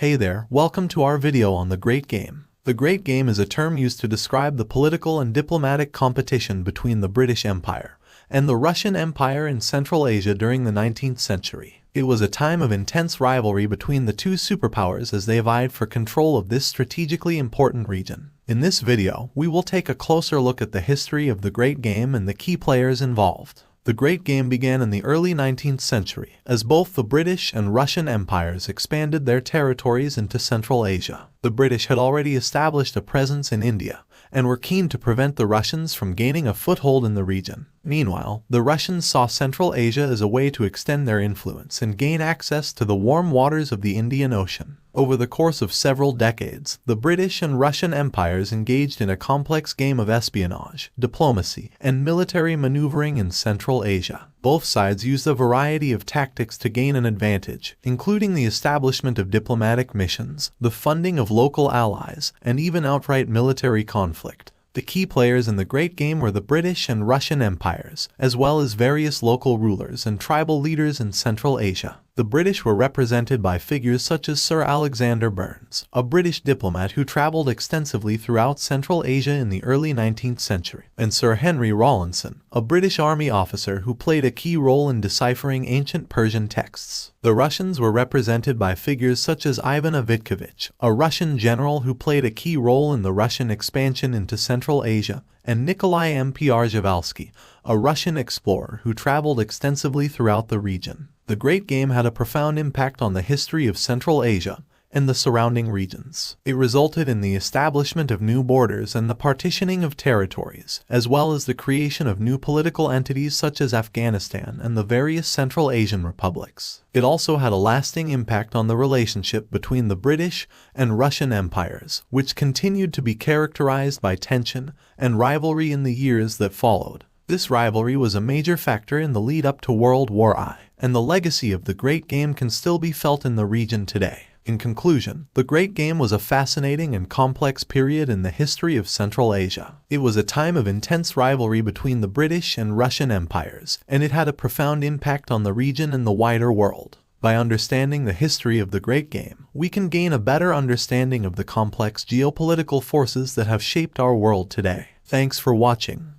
Hey there, welcome to our video on the Great Game. The Great Game is a term used to describe the political and diplomatic competition between the British Empire and the Russian Empire in Central Asia during the 19th century. It was a time of intense rivalry between the two superpowers as they vied for control of this strategically important region. In this video, we will take a closer look at the history of the Great Game and the key players involved. The Great Game began in the early 19th century, as both the British and Russian empires expanded their territories into Central Asia. The British had already established a presence in India, and were keen to prevent the Russians from gaining a foothold in the region. Meanwhile, the Russians saw Central Asia as a way to extend their influence and gain access to the warm waters of the Indian Ocean. Over the course of several decades, the British and Russian empires engaged in a complex game of espionage, diplomacy, and military maneuvering in Central Asia. Both sides used a variety of tactics to gain an advantage, including the establishment of diplomatic missions, the funding of local allies, and even outright military conflict. The key players in the Great Game were the British and Russian empires, as well as various local rulers and tribal leaders in Central Asia. The British were represented by figures such as Sir Alexander Burnes, a British diplomat who traveled extensively throughout Central Asia in the early 19th century, and Sir Henry Rawlinson, a British army officer who played a key role in deciphering ancient Persian texts. The Russians were represented by figures such as Ivan Ivanovich, a Russian general who played a key role in the Russian expansion into Central Asia, and Nikolai M. Przhevalsky, a Russian explorer who traveled extensively throughout the region. The Great Game had a profound impact on the history of Central Asia and the surrounding regions. It resulted in the establishment of new borders and the partitioning of territories, as well as the creation of new political entities such as Afghanistan and the various Central Asian republics. It also had a lasting impact on the relationship between the British and Russian empires, which continued to be characterized by tension and rivalry in the years that followed. This rivalry was a major factor in the lead-up to World War I, and the legacy of the Great Game can still be felt in the region today. In conclusion, the Great Game was a fascinating and complex period in the history of Central Asia. It was a time of intense rivalry between the British and Russian empires, and it had a profound impact on the region and the wider world. By understanding the history of the Great Game, we can gain a better understanding of the complex geopolitical forces that have shaped our world today. Thanks for watching.